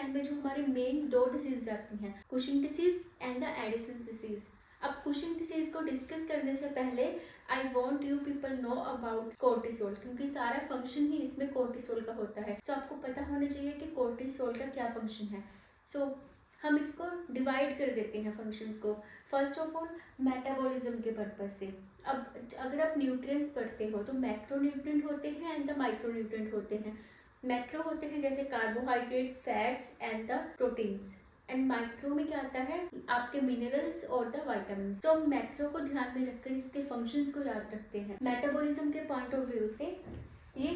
And में जो हमारे मेन दो डिसीज आती हैं, Cushing disease and the Edison disease. अब कुशिंग डिसीज को डिस्कस करने से पहले I want you people know about cortisol, क्योंकि सारा फंक्शन ही इसमें कोर्टिसोल का होता है। सो आपको पता होना चाहिए कि कोर्टिसोल का क्या फंक्शन है। सो हम इसको डिवाइड कर देते हैं फंक्शंस को। फर्स्ट ऑफ ऑल मेटाबॉलिज्म के पर्पज से। अब अगर आप न्यूट्रिएंट्स पढ़ते हो तो मैक्रो न्यूट्रिएंट होते हैं एंड द माइक्रो न्यूट्रिएंट होते हैं। मैक्रो होते हैं जैसे carbohydrates, fats and the proteins, and micro में क्या आता है, आपके मिनरल्स और द वाइटामिन। तो हम मैक्रो को ध्यान में रखकर इसके फंक्शंस को याद रखते हैं। मेटाबॉलिज्म के पॉइंट ऑफ व्यू से ये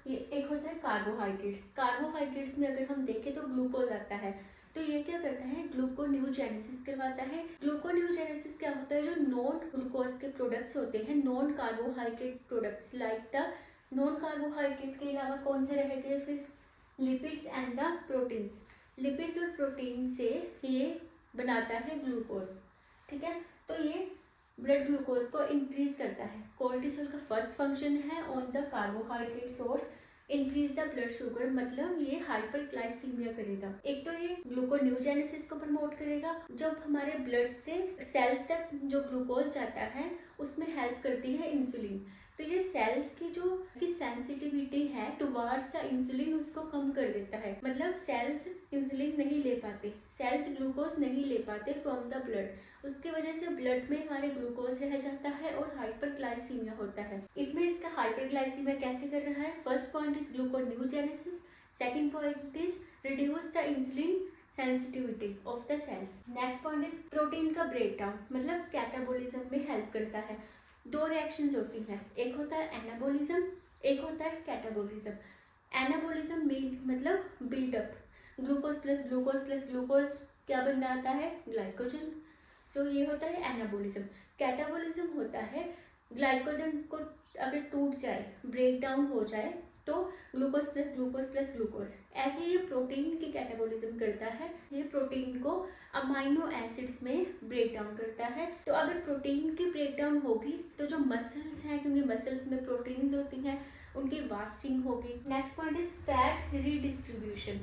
ये एक होता है कार्बोहाइड्रेट्स। कार्बोहाइड्रेट्स में अगर हम देखें तो ग्लूकोज आता है, तो ये क्या करता है, ग्लूकोन्यूजेनेसिस करवाता है। ग्लूकोन्यूजेनेसिस क्या होता है, जो नॉन ग्लूकोज के प्रोडक्ट्स होते हैं, non carbohydrate products like the non carbohydrate के अलावा कौन से रह गए फिर, lipids and the proteins. Lipids और प्रोटीन से ये बनाता है ग्लूकोज, ठीक है। तो ये ब्लड ग्लूकोज को इंक्रीज करता है। कोर्टिसोल का फर्स्ट फंक्शन है on the carbohydrate source increase the blood sugar, मतलब ये हाइपरग्लाइसीमिया करेगा। एक तो ये ग्लूकोन्यूजेनेसिस को प्रमोट करेगा, जब हमारे ब्लड से सेल्स तक जो ग्लूकोज जाता है उसमें हेल्प करती है इंसुलिन। तो ये सेल्स की जो सेंसिटिविटी है टुवार्ड्स द इंसुलिन उसको कम कर देता है, मतलब सेल्स इंसुलिन नहीं ले पाते, सेल्स ग्लूकोज नहीं ले पाते फ्रॉम द ब्लड, उसकी वजह से ब्लड में हमारे ग्लूकोज रह जाता है और हाइपरग्लाइसीमिया होता है। इसमें इसका हाइपरग्लाइसीमिया कैसे कर रहा है, first point is gluconeogenesis, second point is reduce the insulin sensitivity of the cells. Next point is protein का ब्रेकडाउन, मतलब कैटाबॉलिज्म में हेल्प करता है। दो रिएक्शंस होती हैं, एक होता है एनाबॉलिज्म, एक होता है कैटाबॉलिज्म। एनाबॉलिज्म मतलब build up, glucose plus glucose plus glucose क्या बन जाता है, ग्लाइकोजन। सो ये होता है एनाबॉलिज्म। कैटाबॉलिज्म होता है ग्लाइकोजन को अगर टूट जाए, ब्रेक डाउन हो जाए तो glucose plus glucose plus glucose. ऐसे ये प्रोटीन की कैटाबॉलिज्म करता है, ये प्रोटीन को अमाइनो एसिड्स में ब्रेक डाउन करता है। तो अगर प्रोटीन की ब्रेक डाउन होगी तो जो मसल्स हैं, क्योंकि मसल्स में प्रोटीन्स होती हैं, उनकी वास्टिंग होगी। Next point is fat redistribution,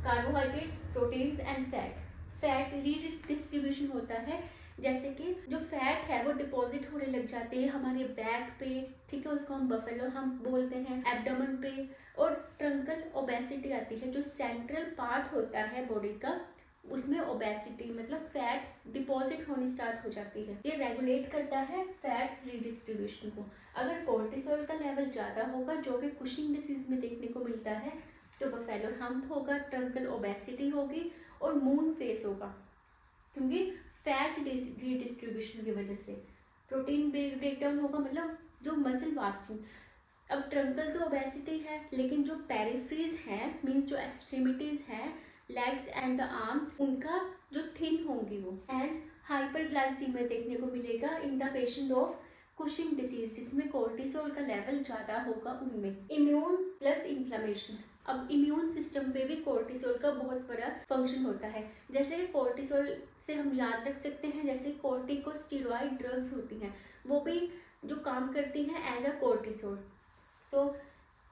carbohydrates, proteins and fat redistribution होता है, जैसे कि जो फैट है वो डिपॉजिट होने लग जाते हैं हमारे बैक पे, ठीक है, उसको हम बफेलो हम बोलते हैं, एब्डोमेन पे, और ट्रंकल ओबेसिटी आती है, जो सेंट्रल पार्ट होता है बॉडी का, उसमें ओबेसिटी मतलब फैट डिपॉजिट होनी स्टार्ट हो जाती है। ये रेगुलेट करता है फैट रीडिस्ट्रीब्यूशन को। अगर कोर्टिसोल का लेवल ज़्यादा होगा, जो कि कुशिंग डिसीज में देखने को मिलता है, तो बफेलो हम्प होगा, ट्रंकल ओबेसिटी होगी और मून फेस होगा, क्योंकि फैट रीडिस्ट्रीब्यूशन की वजह से। प्रोटीन ब्रेकडाउन होगा, मतलब जो मसल वास्टिंग। अब ट्रंकल तो ओबेसिटी है, लेकिन जो पेरिफ्रीज है, मीन्स जो एक्सट्रीमिटीज हैं, लेग्स एंड द आर्म्स, उनका जो थिन होंगी वो। एंड हाइपरग्लाइसीमिया देखने को मिलेगा in the patient of Cushing disease, जिसमें कोर्टिसोल का लेवल ज़्यादा होगा उनमें। Immune plus inflammation. अब इम्यून सिस्टम पे भी कोर्टिसोल का बहुत बड़ा फंक्शन होता है। जैसे कि कोर्टिसोल से हम याद रख सकते हैं, जैसे कोर्टिकोस्टेरॉइड ड्रग्स होती हैं, वो भी जो काम करती हैं एज अ कोर्टिसोल। सो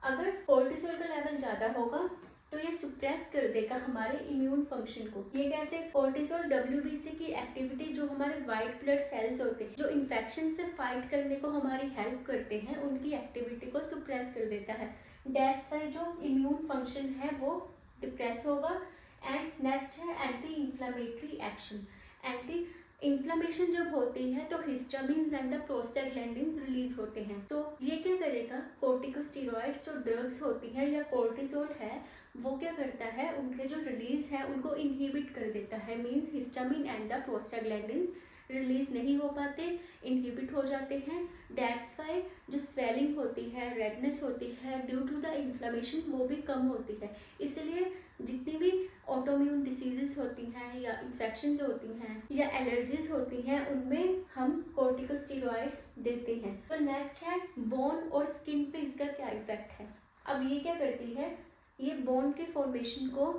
अगर कोर्टिसोल का लेवल ज़्यादा होगा तो ये सुप्रेस कर देगा हमारे इम्यून फंक्शन को। ये कैसे, कोर्टिसोल WBC की एक्टिविटी, जो हमारे वाइट ब्लड सेल्स होते हैं जो इन्फेक्शन से फाइट करने को हमारी हेल्प करते हैं, उनकी एक्टिविटी को सुप्रेस कर देता है। दैट्स वाई जो इम्यून फंक्शन है वो डिप्रेस होगा। एंड नेक्स्ट है anti inflammatory action. Anti inflammation जब होती है तो histamines and the prostaglandins release होते हैं। तो ये क्या करेगा, कोर्टिकोस्टेरॉइड्स जो ड्रग्स होती हैं या कोर्टिसोल है, वो क्या करता है, उनके जो रिलीज है उनको इनहिबिट कर देता है। Means histamine and the prostaglandins release नहीं हो पाते, इनहिबिट हो जाते हैं। दैट्स वाई जो स्वेलिंग होती है, रेडनेस होती है ड्यू टू द इन्फ्लेमेशन, वो भी कम होती है। इसलिए जितनी भी ऑटोइम्यून डिसीजेस होती हैं या इन्फेक्शंस होती हैं या एलर्जीज होती हैं, उनमें हम कोर्टिकोस्टेरॉइड्स देते हैं। तो नेक्स्ट है बोन और स्किन पे इसका क्या इफेक्ट है। अब ये क्या करती है, ये बोन के फॉर्मेशन को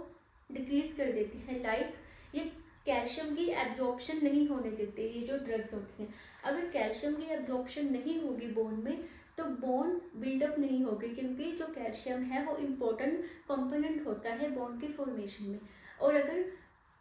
डिक्रीज कर देती है। लाइक ये कैल्शियम की एब्जॉर्प्शन नहीं होने देते ये जो ड्रग्स होती हैं। अगर कैल्शियम की एब्जॉर्प्शन नहीं होगी बोन में, तो बोन बिल्डअप नहीं होगी, क्योंकि जो कैल्शियम है वो इम्पोर्टेंट कंपोनेंट होता है बोन के फॉर्मेशन में। और अगर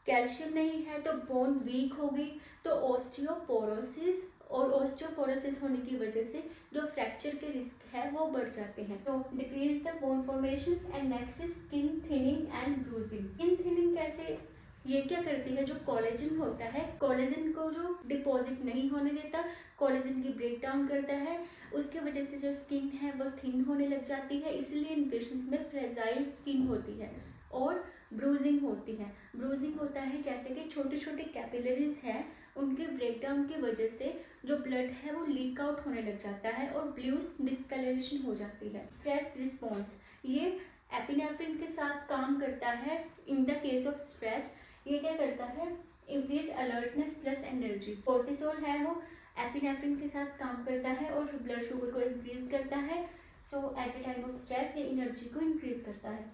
कैल्शियम नहीं है तो बोन वीक होगी, तो ऑस्टियोपोरोसिस, और ऑस्टियोपोरोसिस होने की वजह से जो फ्रैक्चर के रिस्क है वो बढ़ जाते हैं। तो decrease the bone formation. And next is skin thinning and bruising. Skin thinning कैसे, ये क्या करती है, जो कोलेजन होता है, कोलेजन को जो डिपॉजिट नहीं होने देता, कोलेजन की ब्रेक डाउन करता है, उसके वजह से जो स्किन है वो थिन होने लग जाती है, इसलिए इन पेशेंट्स में फ्रेजाइल स्किन होती है। और ब्रूजिंग होती है। ब्रूजिंग होता है जैसे कि छोटे छोटे कैपिलरीज हैं, उनके ब्रेकडाउन की वजह से जो ब्लड है वो लीक आउट होने लग जाता है और ब्लूज डिस्कलरेशन हो जाती है। स्ट्रेस रिस्पॉन्स, ये एपिनेफ्रिन के साथ काम करता है in the case of stress. ये क्या करता है, increase alertness plus energy. Cortisol है वो एपिनेफ्रिन के साथ काम करता है और ब्लड शुगर को इंक्रीज करता है। So at the time of stress ये एनर्जी को इंक्रीज करता है।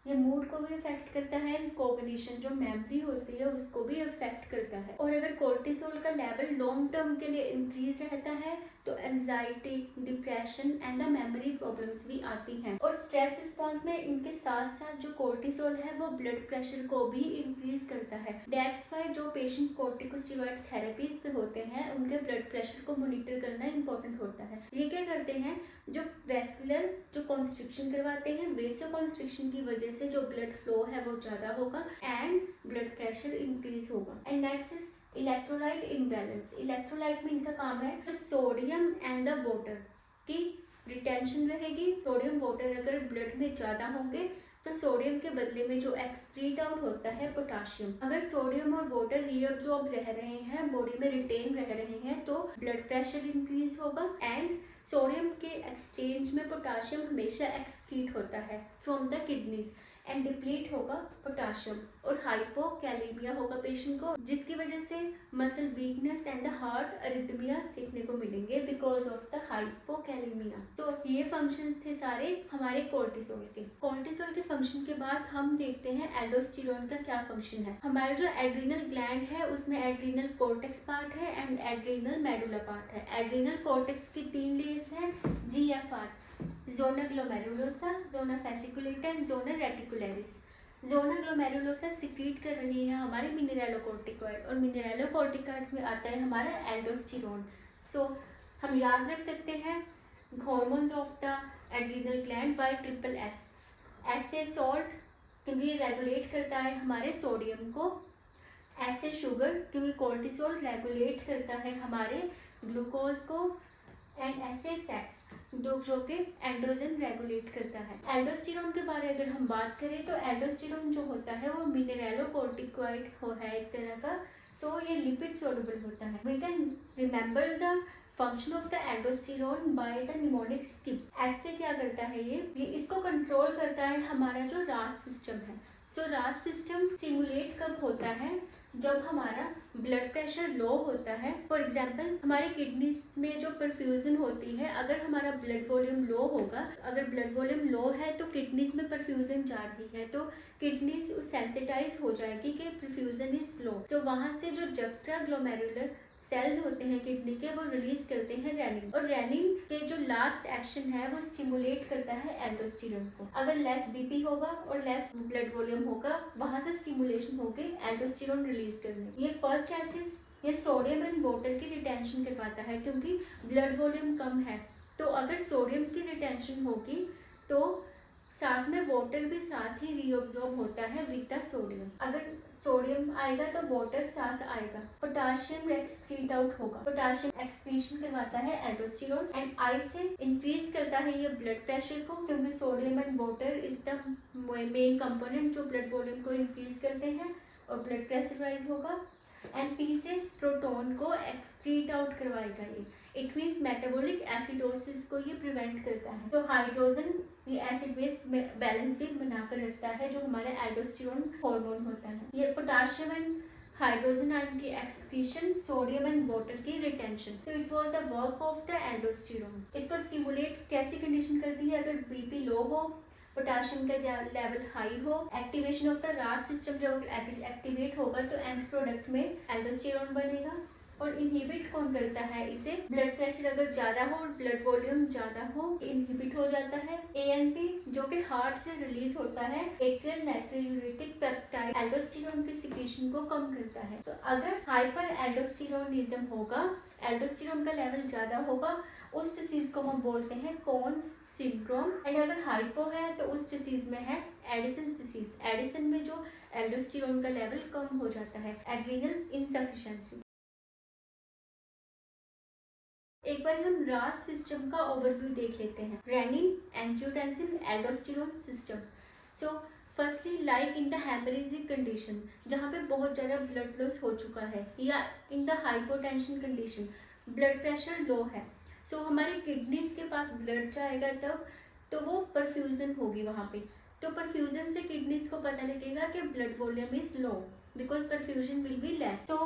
ये मूड को भी अफेक्ट करता है, कोग्निशन जो मेमोरी होती है उसको भी अफेक्ट करता है। और अगर कोर्टिसोल का लेवल लॉन्ग टर्म के लिए इंक्रीज रहता है तो anxiety, depression and the memory problems भी आती हैं। और स्ट्रेस रिस्पॉन्स में इनके साथ साथ जो कोर्टिसोल है वो ब्लड प्रेशर को भी इंक्रीज करता है। दैट्स व्हाई जो पेशेंट कोर्टिकोस्टेरॉइड थेरेपीज पे होते हैं उनके ब्लड प्रेशर को मॉनिटर करना इंपॉर्टेंट होता है। ये क्या करते हैं, जो वेस्कुलर जो कॉन्स्ट्रिक्शन करवाते हैं, वेसो कॉन्स्ट्रिक्शन की वजह से जो ब्लड फ्लो है वो ज्यादा होगा एंड ब्लड प्रेशर इंक्रीज होगा। And next is electrolyte imbalance. Electrolyte में इनका काम है तो सोडियम एंड द वाटर की रिटेंशन रहेगी। सोडियम वाटर अगर ब्लड में ज़्यादा होंगे तो सोडियम के बदले में जो एक्सक्रीट आउट होता है पोटाशियम, अगर सोडियम और वाटर रीअब्सॉर्ब रह रहे हैं, बॉडी में रिटेन रह रहे हैं, तो ब्लड प्रेशर इंक्रीज होगा। एंड सोडियम के एक्सचेंज में पोटाशियम हमेशा एक्सक्रीट होता है from the kidneys and deplete होगा पोटाशियम। और हाइपोकैलेमिया होगा पेशेंट को, जिसकी वजह से muscle weakness and the heart arrhythmias देखने को मिलेंगे बिकॉज ऑफ द हाइपोकैलेमिया। तो ये फंक्शन थे सारे हमारे कोर्टिसोल के। कोर्टिसोल के फंक्शन के बाद हम देखते हैं एल्डोस्टेरोन का क्या फंक्शन है। हमारा जो एड्रीनल ग्लैंड है उसमें एड्रीनल कॉर्टेक्स पार्ट है एंड एड्रीनल मेडुला पार्ट है। एड्रीनल कॉर्टेक्स की 3 लेयर्स हैं, GFR, zona glomerulosa, zona fasciculata and zona reticularis. Zona glomerulosa secrete कर रही है हमारे मिनरेलोकॉर्टिकॉइड और मिनरेलोकॉर्टिकॉइड में आता है हमारा एल्डोस्टेरोन। सो हम याद रख सकते हैं hormones of the adrenal gland bye triple S. S से सॉल्ट क्योंकि ये रेगुलेट करता है हमारे सोडियम को, एस से शुगर क्योंकि कोर्टिसोल रेगुलेट करता है हमारे ग्लूकोज को, एंड एस से सेक्स जो कि एंड्रोजन रेगुलेट करता है। एल्डोस्टेरोन के बारे में अगर हम बात करें तो एल्डोस्टेरोन जो होता है वो मिनरेलोकॉर्टिकॉइड है एक तरह का। सो ये लिपिड सोलुबल होता है। We can remember the function of the aldosterone by the mnemonic skip. ऐसे क्या करता है ये इसको कंट्रोल करता है हमारा जो रास सिस्टम है। सो रास सिस्टम स्टिमुलेट कब होता है, जब हमारा ब्लड प्रेशर लो होता है। फॉर एग्जाम्पल हमारे किडनीज में जो परफ्यूजन होती है, अगर हमारा ब्लड वॉल्यूम लो होगा, अगर ब्लड वॉल्यूम लो है तो किडनीज में परफ्यूजन जा रही है तो किडनीज सेंसिटाइज हो जाएगी कि परफ्यूजन इज लो। तो वहाँ से जो जक्स्ट्रा ग्लोमेरुलर सेल्स होते हैं किडनी के वो रिलीज करते हैं रेनिन, और रेनिन के जो लास्ट एक्शन है वो स्टिमुलेट करता है एल्डोस्टेरोन को। अगर लेस बीपी होगा और लेस ब्लड वॉल्यूम होगा, वहां से स्टिमुलेशन होके एल्डोस्टेरोन रिलीज करने। ये फर्स्ट एसिस ये सोडियम एंड वाटर की रिटेंशन करवाता है क्योंकि ब्लड वॉल्यूम कम है। तो अगर सोडियम की रिटेंशन होगी तो साथ में वाटर भी साथ ही रीअब्सॉर्ब होता है विद द सोडियम। अगर सोडियम आएगा तो वाटर साथ आएगा। पोटाशियम एक्सक्रीट आउट होगा, पोटाशियम एक्सक्रीशन करवाता है एल्डोस्टेरोन एंड आई से इंक्रीज करता है ये ब्लड प्रेशर को, क्योंकि sodium and water is the main component जो ब्लड वॉल्यूम को इंक्रीज करते हैं और ब्लड प्रेशर राइज होगा। एंड पी से प्रोटोन को एक्सक्रीट आउट करवाएगा ये। इट मीन्स मेटाबॉलिक एसिडोसिस को ये प्रिवेंट करता है। तो हाइड्रोजन ये एसिड बेस बैलेंस भी बनाकर रखता है जो हमारा एल्डोस्टेरोन हार्मोन होता है। ये पोटाशियम एंड हाइड्रोजन आयन की एक्सक्रीशन, सोडियम एंड वाटर की retention. So it was the work of the aldosterone. इसको स्टिमुलेट कैसी कंडीशन करती है, अगर बीपी लो हो, पोटाशियम का लेवल हाई हो, activation of the RAAS system जब एक्टिवेट होगा तो एंड प्रोडक्ट में एल्डोस्टेरोन बनेगा और इनहिबिट कौन करता है इसे? ब्लड प्रेशर अगर ज्यादा हो और ब्लड वॉल्यूम ज्यादा हो, इनहिबिट हो जाता है। ANP जो कि हार्ट से रिलीज होता है, एट्रियल नाइट्रोयूरेटिक पेप्टाइड, एल्डोस्टेरोन की सिक्रीशन को कम करता है। तो अगर हाइपर एल्डोस्टेरोनिज्म होगा, एल्डोस्टेरोन का लेवल ज्यादा होगा, उस डिसीज को हम बोलते हैं कॉन्स सिंड्रोम। एंड अगर हाइपो है तो उस डिसीज में है एडिसन डिसीज। एडिसन में जो एल्डोस्टेरोन का लेवल कम हो जाता है, एड्रिनल इनसफिशिएंसी। एक बार हम रास सिस्टम का ओवरव्यू देख लेते हैं। Renin, angiotensin, aldosterone system. So firstly like in the haemorrhagic condition, जहाँ पे बहुत ज़्यादा ब्लड लॉस हो चुका है, या in the hypotension condition, blood pressure low है। सो हमारी किडनीज के पास ब्लड जाएगा तब तो वो परफ्यूजन होगी वहाँ पे। तो परफ्यूजन से किडनीज को पता लगेगा कि blood volume is low because perfusion will be less. तो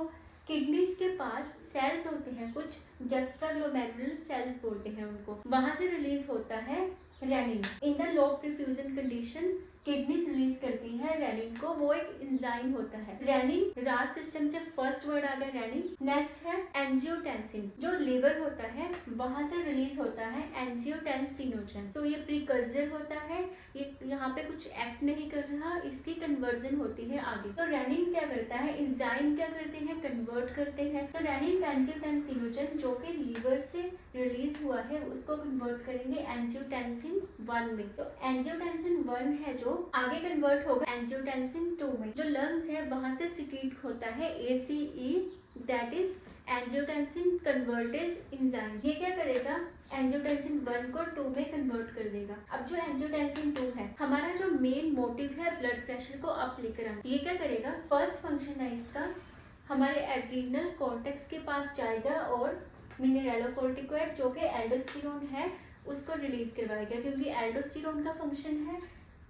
किडनीज के पास सेल्स होते हैं कुछ, जक्स्ट्राग्लोमेरुलर सेल्स बोलते हैं उनको, वहां से रिलीज होता है renin. In the low perfusion condition kidneys release करती है रेनिन को, वो एक एंजाइम होता है। रेनिन, रास सिस्टम से फर्स्ट वर्ड आ गया रेनिन। नेक्स्ट है एंजियोटेंसिन, जो लिवर होता है वहां से रिलीज होता है एंजियोटेंसिनोजन। तो ये प्रीकर्सर होता है, ये यहाँ पे कुछ एक्ट नहीं कर रहा, इसकी कन्वर्जन होती है आगे। तो रेनिन क्या करता है, एंजाइम क्या करते हैं, कन्वर्ट करते हैं। तो रेनिन एंजियोटेंसिनोजन जो कि लीवर से रिलीज हुआ है उसको कन्वर्ट करेंगे एंजियोटेंसिन 1 में। तो एंजियोटेंसिन 1 है जो आगे कन्वर्ट होगा एंजियोटेंसिन 2 में। जो लंग्स है वहां से सिक्रीट होता है ACE, that is angiotensin convertase enzyme. ये क्या करेगा, एंजियोटेंसिन 1 को 2 में कन्वर्ट कर देगा। अब जो एंजियोटेंसिन 2 है, हमारा जो मेन मोटिव है ब्लड प्रेशर को अप लेकर आना, ये क्या करेगा, फर्स्ट फंक्शन है इसका, हमारे एड्रीनल कॉर्टेक्स के पास जाएगा और मिनरेलोकोर्टिकोइड जो कि एल्डोस्टेरोन है उसको रिलीज करवाएगा, क्योंकि एल्डोस्टेरोन का फंक्शन है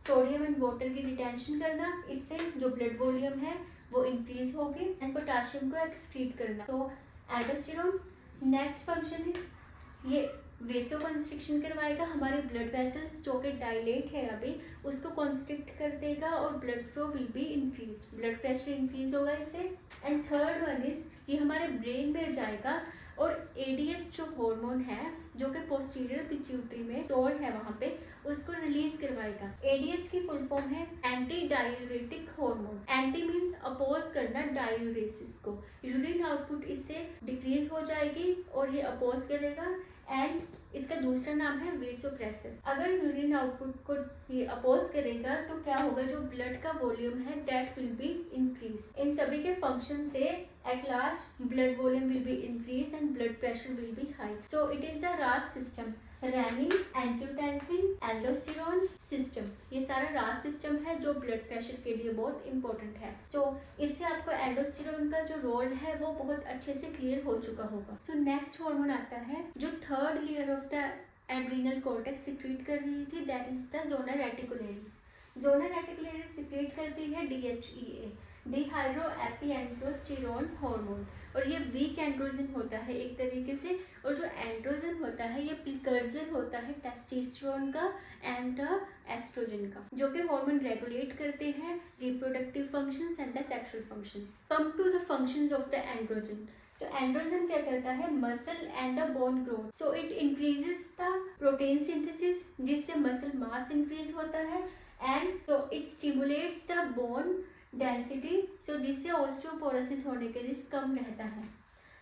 सोडियम एंड वाटर की रिटेंशन करना, इससे जो ब्लड वॉल्यूम है वो इंक्रीज होगी, एंड पोटेशियम को एक्सक्रीट करना। तो एल्डोस्टेरोन नेक्स्ट फंक्शन है ये वेसो कंस्ट्रिक्शन करवाएगा, हमारे ब्लड वेसल्स जो कि डायलेट है अभी उसको कॉन्स्ट्रिक्ट कर देगा और blood flow will be increase, blood pressure increase होगा इससे। एंड थर्ड वन इज ये हमारे ब्रेन में जाएगा और ADH जो हार्मोन है जो कि पोस्टीरियर पिट्यूटरी में स्टोर है वहाँ पे, उसको रिलीज करवाएगा। ADH की फुल फॉर्म है anti diuretic hormone. Anti means oppose करना डायूरेसिस को। यूरिन आउटपुट इससे डिक्रीज हो जाएगी और ये अपोज करेगा, एंड इसका दूसरा नाम है वेसोप्रेसर। अगर यूरिन आउटपुट को ये अपोज करेगा तो क्या होगा, जो ब्लड का वॉल्यूम है दैट विल बी इंक्रीज। इन सभी के फंक्शन से at last blood volume will be increase and blood pressure will be high. So it is the RAAS system, renin, angiotensin, aldosterone system. ये सारा रास सिस्टम है जो ब्लड प्रेशर के लिए बहुत इंपॉर्टेंट है। सो इससे आपको एल्डोस्टेरोन का जो रोल है वो बहुत अच्छे से क्लियर हो चुका होगा। सो नेक्स्ट हार्मोन आता है जो third layer of the adrenal cortex secrete कर रही थी, that is the zona reticularis. Zona reticularis secrete करती है DHEA, डिहाइड्रो एपीएंड्रोस्टेरोन हार्मोन, और ये वीक एंड्रोजन होता है एक तरीके से। और जो एंड्रोजन होता है ये प्रिकर्सर होता है टेस्टोस्टेरोन का एंड द एस्ट्रोजन का, जो कि हार्मोन रेगुलेट करते हैं reproductive functions and the sexual functions. Come to the functions of the androgen. So androgen क्या करता है, muscle and the bone growth. So it increases the protein synthesis जिससे muscle mass increase होता है, and so it stimulates the bone density, so जिससे osteoporosis होने के risk कम रहता है।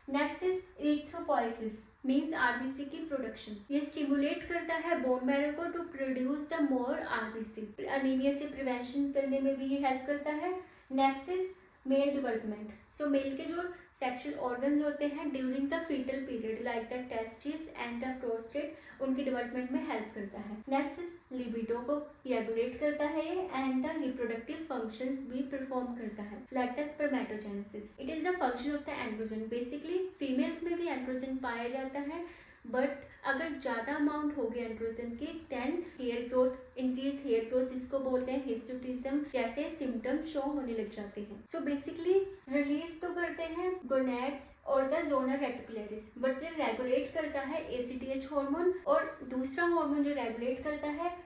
Next is erythropoiesis, means RBC की प्रोडक्शन। ये स्टिमुलेट करता है बोन मैरो को to produce the more RBC। Anaemia से प्रिवेंशन करने में भी ये हेल्प करता है। Next is male development. So male के जो सेक्सुअल ऑर्गन्स होते हैं during the foetal period like the testis and the prostate, उनकी डेवलपमेंट में हेल्प करता है। नेक्स्ट इज लिबिडो को रेगुलेट करता है एंड द रिप्रोडक्टिव फंक्शंस भी परफॉर्म करता है like the spermatogenesis. It is the function of the androgen. Basically females में भी एंड्रोजन पाया जाता है, बट अगर ज़्यादा अमाउंट होगी एंड्रोजन की then hair growth, increase hair growth जिसको बोलते हैं हिर्सुटिज्म जैसे सिम्टम शो होने लग जाते हैं। सो बेसिकली रिलीज तो करते हैं गोनेड्स और द जोना रेटिकुलेरिस, बट जो रेगुलेट करता है ACTH हार्मोन, और दूसरा हार्मोन जो रेगुलेट करता है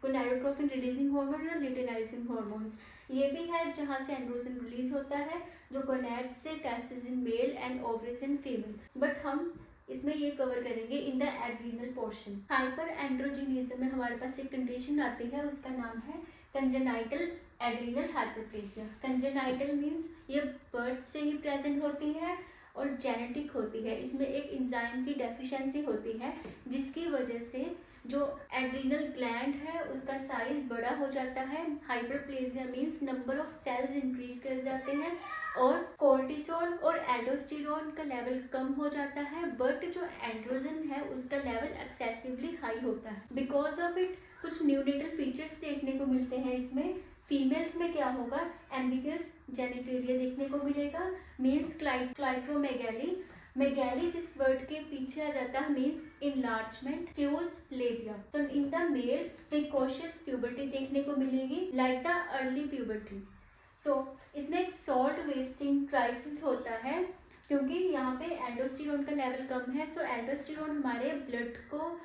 गोनाडोट्रोपिन रिलीजिंग हार्मोन या ल्यूटेनाइजिंग हार्मोन्स, ये भी है जहाँ से एंड्रोजन रिलीज होता है, जो गोनैड से testis in male and ovaries in female. But हम इसमें ये कवर करेंगे in the adrenal portion. Hyperandrogenism में हमारे पास एक कंडीशन आती है, उसका नाम है congenital adrenal hyperplasia. Congenital means ये बर्थ से ही प्रेजेंट होती है और जेनेटिक होती है। इसमें एक एंजाइम की डेफिशिएंसी होती है जिसकी वजह से जो एड्रीनल ग्लैंड है उसका साइज बड़ा हो जाता है। Hyperplasia means number of cells increase कर जाते हैं और कोर्टिसोल और एल्डोस्टेरोन का लेवल कम हो जाता है, बट जो एंड्रोजन है उसका लेवल एक्सेसिवली हाई होता है। बिकॉज ऑफ इट कुछ न्यूनेटल फीचर्स देखने को मिलते हैं इसमें। फीमेल्स में क्या होगा, एम्बिगस जेनिटेरिया देखने को मिलेगा, मीन्स क्लाइट्रोमेगैली। मेगैली जिस वर्ड के पीछे आ जाता है means enlargement, fuse लेबिया। So in the mails precocious puberty देखने को मिलेगी लाइक द अर्ली प्यूबर्टी। सो इसमें एक सॉल्ट वेस्टिंग क्राइसिस होता है क्योंकि यहाँ पे एल्डोस्टेरोन का लेवल कम है। सो एल्डोस्टेरोन हमारे ब्लड को,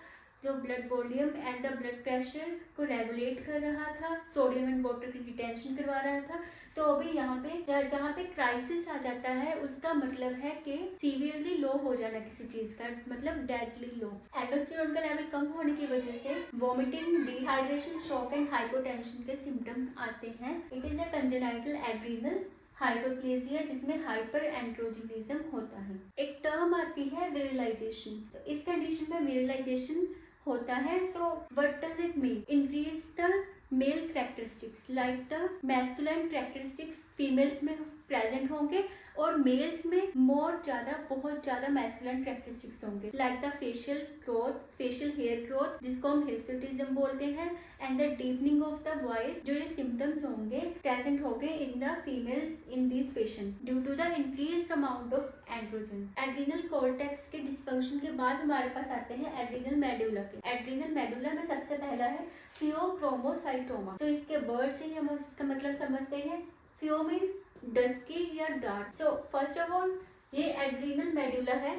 जो blood volume and the blood pressure को रेगुलेट कर रहा था, सोडियम एंड वाटर की रिटेंशन करवा रहा था। तो अभी यहाँ पे जहाँ पे क्राइसिस आ जाता है उसका मतलब है कि सीवियरली लो हो जाना किसी चीज का, मतलब डेडली लो। एल्डोस्टेरोन का लेवल कम होने की वजह से vomiting, dehydration, shock and hypotension के सिम्टम आते हैं। It is a congenital adrenal hyperplasia जिसमें हाइपर एंड्रोजिनिज्म होता है। एक टर्म आती है विरलाइजेशन। तो इस कंडीशन में विरलाइजेशन होता है। So what does it mean, increase the male characteristics like the masculine characteristics females में प्रेजेंट होंगे और मेल्स में बहुत ज्यादा मैस्कुलाइन कैरेक्टरिस्टिक्स होंगे like the facial growth, facial hair growth जिसको हम हिर्सुटिज्म बोलते हैं, and the deepening of the voice. जो ये सिम्टम्स होंगे प्रेजेंट होंगे in the females in these patients due to the increased amount of androgen. Adrenal cortex के dysfunction के बाद हमारे पास आते हैं एड्रीनल मेडुला के। एड्रीनल मेडुला में सबसे पहला है फियोक्रोमोसाइटोमा। तो इसके वर्ड से ही हम इसका मतलब समझते हैं। फियो मीन्स डस्की या dark. So first of all ये एड्रीनल मेडुला है।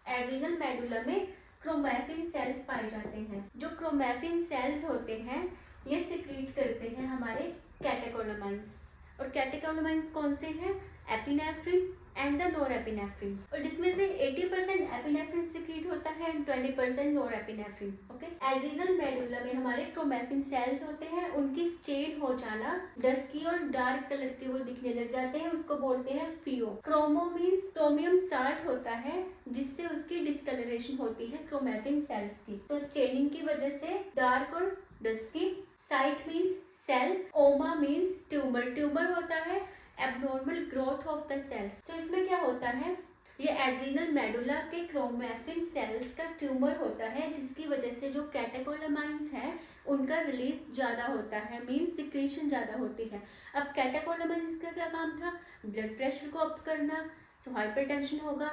एड्रीनल मेडुला में क्रोमैफिन सेल्स पाए जाते हैं। जो क्रोमैफिन सेल्स होते हैं ये सिक्रीट करते हैं हमारे कैटेकोलामाइंस। और कैटेकोलामाइंस कौन से हैं, एपिनेफ्रिन एंड द नोरेपिनेफ्रिन। और जिसमें से 80% एपिनेफ्रिन सिक्रीट होता है and 20% norepinephrine. Okay, adrenal medulla में हमारे क्रोमैफिन सेल्स होते हैं, उनकी स्टेन हो जाना, डस्की और डार्क कलर के वो दिखने लग जाते हैं, उसको बोलते हैं फियो। क्रोमो मीन्स क्रोमियम साल्ट होता है जिससे उसकी डिस्कलरेशन होती है क्रोमैफिन सेल्स की। तो स्टेनिंग की वजह से डार्क और dusky. Cyte means cell. Oma means tumour. Tumour होता है abnormal growth of the cells. तो इसमें क्या होता है, ये एड्रीनल मेडुला के क्रोमैफिन सेल्स का ट्यूमर होता है जिसकी वजह से जो कैटेकोलामाइंस है उनका रिलीज ज्यादा होता है, मीन्स सिक्रीशन ज्यादा होती है। अब कैटेकोलामाइंस का क्या काम था, ब्लड प्रेशर को अप करना, सो हाइपरटेंशन होगा,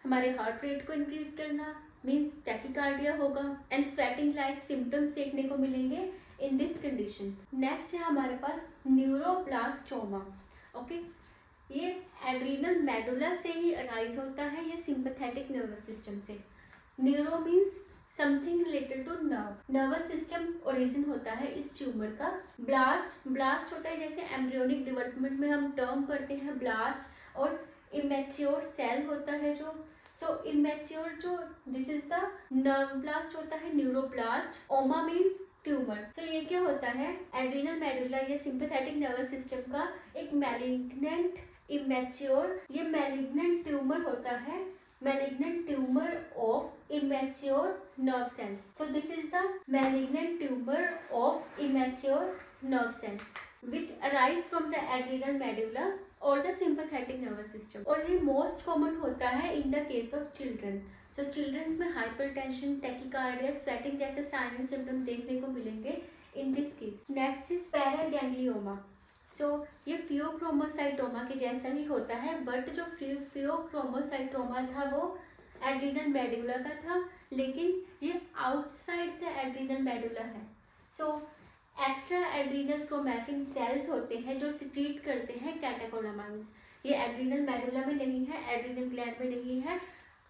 हमारे हार्ट रेट को इंक्रीज करना, मीन्स टैकीकार्डिया होगा, एंड स्वेटिंग लाइक सिम्टम्स देखने को मिलेंगे इन दिस कंडीशन। नेक्स्ट है हमारे पास न्यूरोब्लास्टोमा। ओके, ये एड्रीनल मेडुला से ही अराइज होता है, ये सिंपैथेटिक नर्वस सिस्टम से। Neuro means something related to nerve, nervous system origin होता है इस ट्यूमर का। ब्लास्ट होता है जैसे एम्ब्रियोनिक डेवलपमेंट में हम टर्म पढ़ते हैं ब्लास्ट, और इमेच्योर सेल होता है जो, सो इमेच्योर जो, this is the nerve blast होता है न्यूरोब्लास्ट। ओमा मीन्स ट्यूमर। तो ये क्या होता है, एड्रीनल मेडुला ये सिंपैथेटिक नर्वस सिस्टम का एक मैलिग्नेंट इमेच्योर, ये मैलिग्नेंट ट्यूमर होता है, malignant tumour of immature nerve cells. So this is the malignant tumour of immature nerve cells which arise from the adrenal medulla or the sympathetic nervous system। और ये most common होता है in the case of children. So childrens में hypertension, tachycardia, sweating जैसे sign and symptom देखने को मिलेंगे in this case. Next is paraganglioma. So ये फियोक्रोमोसाइटोमा के जैसा ही होता है, बट जो फियोक्रोमोसाइटोमा था वो एड्रीनल मेडुला का था, लेकिन ये आउटसाइड द एड्रीनल मेडुला है। So extra adrenal chromaffin sales होते हैं जो सिक्रीट करते हैं कैटेकोलामाइंस। ये एड्रीनल मेडुला में नहीं है, एड्रीनल ग्लैंड में नहीं है,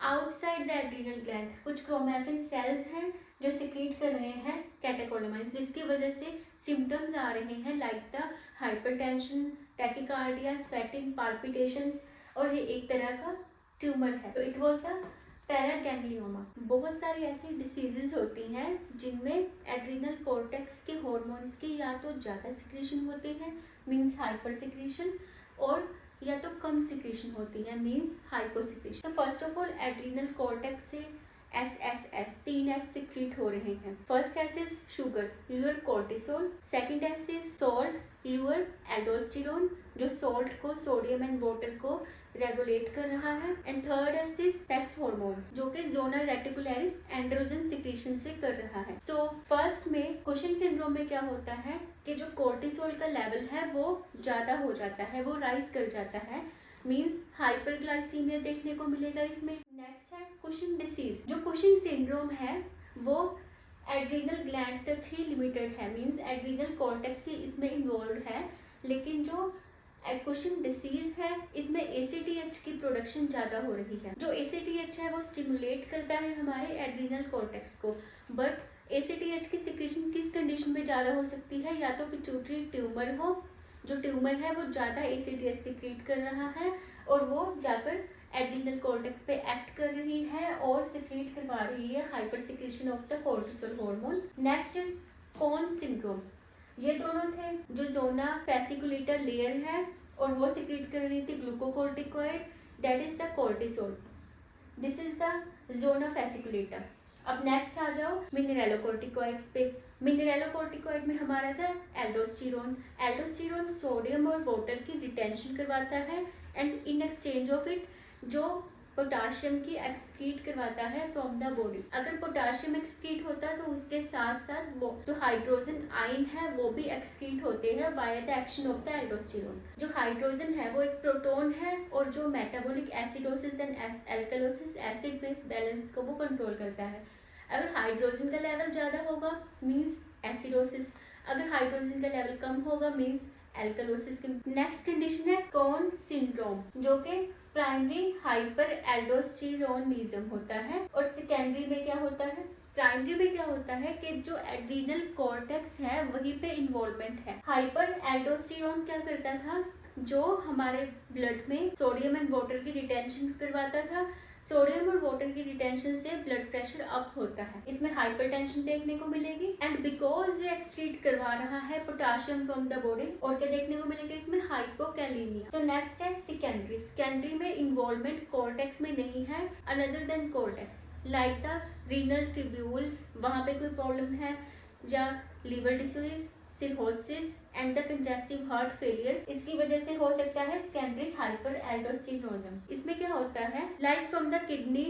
आउटसाइड द एड्रीनल ग्लैंड कुछ क्रोमैफिन सेल्स हैं जो सिक्रीट कर रहे हैं कैटेकोलामाइंस, जिसकी वजह से सिम्टम्स आ रहे हैं like the hypertension, tachycardia, sweating, palpitations, और ये एक तरह का ट्यूमर है। तो इट वाज अ पैरागैंग्लियोमा। बहुत सारी ऐसी डिसीजेज होती हैं जिनमें एड्रिनल कॉर्टेक्स के हॉर्मोन्स के या तो ज़्यादा सिक्रीशन होते हैं मीन्स हाइपर सिक्रीशन, और या तो कम सिक्रीशन होती है मीन्स हाइपो सिक्रीशन। तो first of all adrenal cortex से एस 3 एस सिक्रीट हो रहे हैं। First S is sugar, your cortisol. Second S is salt, your aldosterone, जो सॉल्ट को, सोडियम एंड वाटर को रेगुलेट कर रहा है। And third S is sex hormones, जो कि जोना रेटिकुलरिस एंड्रोजन सिक्रीशन से कर रहा है। सो फर्स्ट में कुशिंग सिंड्रोम में क्या होता है कि जो कोर्टिसोल का लेवल है वो ज़्यादा हो जाता है, वो राइज कर जाता है, मीन्स हाइपरग्लाइसीमिया देखने को मिलेगा इसमें। नेक्स्ट है कुशिंग डिसीज। जो कुशिंग सिंड्रोम है वो एड्रिनल ग्लैंड तक ही लिमिटेड है, मीन्स एड्रिनल कॉर्टेक्स ही इसमें इन्वॉल्व है, लेकिन जो कुशिंग डिसीज है इसमें ACTH की प्रोडक्शन ज़्यादा हो रही है। जो ACTH है वो स्टिमुलेट करता है हमारे एड्रिनल कॉर्टेक्स को, बट ACTH की सिक्रीशन किस कंडीशन में ज़्यादा हो सकती है, या तो पिट्यूटरी ट्यूमर हो, जो ट्यूमर है वो ज़्यादा ACTH सिक्रीट कर रहा है और वो जाकर एड्रिनल कॉर्टेक्स पे एक्ट कर रही है और सिक्रीट करवा रही है hyper secretion of the cortisol hormone. Next is Conn syndrome. ये दोनों थे, जो जोना फेसिकुलेटर लेयर है और वो सिक्रीट कर रही थी glucocorticoid, that is the cortisol. This is the zona fasciculata. अब नेक्स्ट आ जाओ मिनरलोकोर्टिकोइड्स पे। मिनरलोकोर्टिकोइड में हमारा था एल्डोस्टेरोन। एल्डोस्टेरोन सोडियम और वाटर की रिटेंशन करवाता है and in exchange of it जो पोटाशियम की एक्सक्रीट करवाता है फ्रॉम द बॉडी। अगर पोटाशियम एक्सक्रीट होता है तो उसके साथ साथ वो जो हाइड्रोजन आयन है वो भी एक्सक्रीट होते हैं by the action of the aldosterone. जो हाइड्रोजन है वो एक प्रोटॉन है और जो metabolic acidosis and alkalosis acid base balance को वो कंट्रोल करता है। अगर हाइड्रोजन का लेवल ज़्यादा होगा मीन्स एसिडोसिस, अगर हाइड्रोजन का लेवल कम होगा मीन्स एल्कलोसिस। नेक्स्ट कंडीशन है कॉन सिंड्रोम, जो कि प्राइमरी हाइपर एल्डोस्टेरोनिज्म होता है, और सेकेंडरी में क्या होता है, प्राइमरी में क्या होता है कि जो एड्रिनल कॉर्टेक्स है वहीं पे इन्वॉल्वमेंट है। हाइपर एल्डोस्टेरोन क्या करता था, जो हमारे ब्लड में सोडियम एंड वाटर की रिटेंशन करवाता था। सोडियम और वाटर की रिटेंशन से ब्लड प्रेशर अप होता है, इसमें हाइपरटेंशन देखने को मिलेगी। एंड बिकॉज ये एक्सक्रीट करवा रहा है पोटाशियम फ्रॉम द बॉडी, और क्या देखने को मिलेगा इसमें हाइपोकैलेमिया। सो नेक्स्ट है सेकेंडरी। सेकेंडरी में इन्वॉल्वमेंट कॉर्टेक्स में नहीं है another than cortex, like the renal tubules, वहाँ पे कोई प्रॉब्लम है, या liver disease, cirrhosis and the congestive heart failure, इसकी वजह से हो सकता है सेकेंडरी हाइपर एल्डोस्टेरोनिज्म। इसमें क्या होता है, like from the kidney,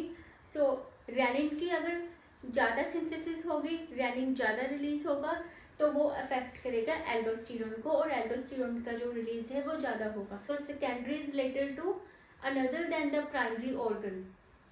so renin की अगर ज़्यादा सिंथेसिस होगी, रेनिन ज़्यादा रिलीज होगा तो वो अफेक्ट करेगा एल्डोस्टेरोन को, और एल्डोस्टेरोन का जो रिलीज है वो ज़्यादा होगा। तो secondary is related to another than the primary organ.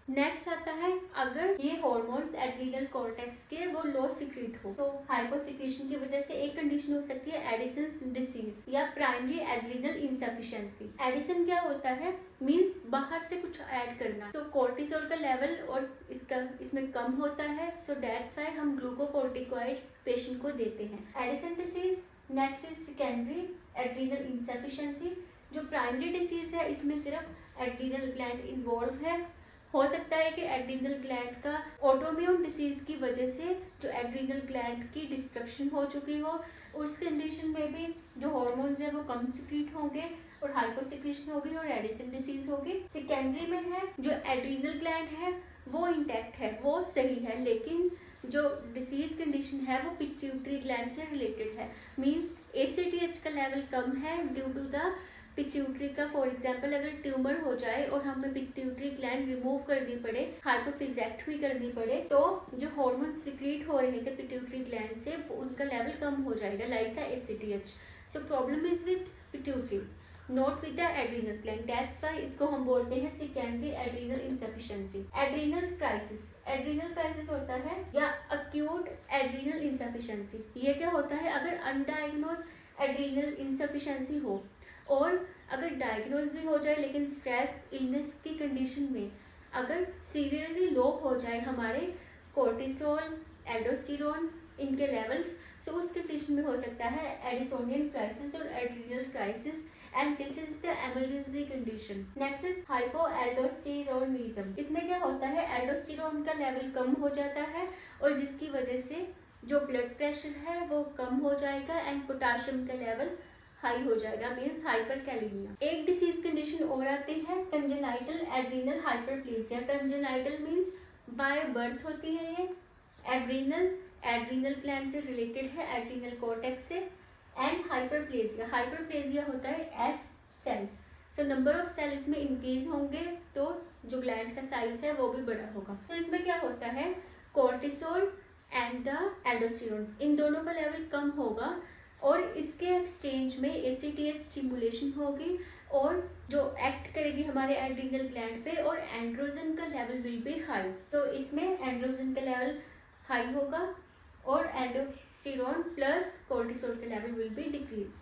Next आता है अगर ये हार्मोन्स एड्रिनल कॉर्टेक्स के वो लो सिक्रीट हो, तो हाइपोसिक्रीशन की वजह से एक कंडीशन हो सकती है एडिसन्स डिसीज या प्राइमरी एड्रिनल इंसफिशिएंसी। एडिसन क्या होता है, मींस बाहर से कुछ ऐड करना। तो कोर्टिसोल का लेवल और इसमें कम होता है, सो दैट्स व्हाई हम ग्लूकोकोर्टिकोइड्स पेशेंट को देते हैं। Edison disease. Next is secondary adrenal insufficiency. जो प्राइमरी डिसीज है इसमें सिर्फ एड्रिनल ग्लैंड इन्वॉल्व है। हो सकता है कि एड्रिनल ग्लैंड का ऑटोम्यून डिसीज की वजह से जो एड्रिनल ग्लैंड की डिस्ट्रक्शन हो चुकी हो, उस कंडीशन में भी जो हार्मोन्स है वो कम सिक्रीट होंगे और हाइपोसिक्रीशन होगी और एडिसन डिसीज होगी। सेकेंडरी में है जो एड्रिनल ग्लैंड है वो इंटैक्ट है, वो सही है, लेकिन जो डिसीज कंडीशन है वो पिट्यूटरी ग्लैंड से रिलेटेड है, मींस ACTH का लेवल कम है ड्यू टू द पिट्यूटरी का। फॉर एग्जाम्पल अगर ट्यूमर हो जाए और हमें पिट्यूटरी ग्लैंड रिमूव करनी पड़े, हाइपोफिजेक्टमी करनी पड़े, तो जो हार्मोन सिक्रीट हो रहे थे पिट्यूटरी ग्लैंड से उनका लेवल कम हो जाएगा, like the ACTH। So problem is with pituitary, not with the adrenal gland, that's why इसको हम बोलते हैं secondary adrenal insufficiency. Adrenal crisis. Adrenal crisis होता है या अक्यूट एड्रिनल इंसफिशिएंसी। ये क्या होता है, अगर अनडायग्नोज एड्रिनल इंसफिशिएंसी हो और अगर डायग्नोज भी हो जाए लेकिन स्ट्रेस इलनेस की कंडीशन में अगर सीवियरली लो हो जाए हमारे कोर्टिसोल, एल्डोस्टेरोन इनके लेवल्स, सो उस कंडीशन में हो सकता है एडिसोनियन क्राइसिस और adrenal crisis, and this is the emergency condition. Next is hypoaldosteronism. इसमें क्या होता है, एल्डोस्टेरोन का लेवल कम हो जाता है और जिसकी वजह से जो ब्लड प्रेशर है वो कम हो जाएगा एंड पोटाशियम का लेवल हाई हो जाएगा, मीन्स हाइपरकैलेमिया। एक डिसीज कंडीशन और आती है congenital adrenal hyperplasia. Congenital means by birth होती है ये। एड्रिनल ग्लैंड से रिलेटेड है, एड्रिनल कॉर्टेक्स से। एंड हाइपरप्लेसिया होता है as cell, so number of cell इसमें इंक्रीज होंगे तो जो ग्लैंड का साइज है वो भी बड़ा होगा। तो इसमें क्या होता है, कोर्टिसोल एंड द एल्डोस्टेरोन इन दोनों का लेवल कम होगा और इसके एक्सचेंज में एसीटीएच स्टिमुलेशन होगी और जो एक्ट करेगी हमारे एड्रिनल ग्लैंड पे, और एंड्रोजन का लेवल विल बी हाई। तो इसमें एंड्रोजन का लेवल हाई होगा और एल्डोस्टेरोन प्लस कोर्टिसोल का लेवल विल बी डिक्रीज।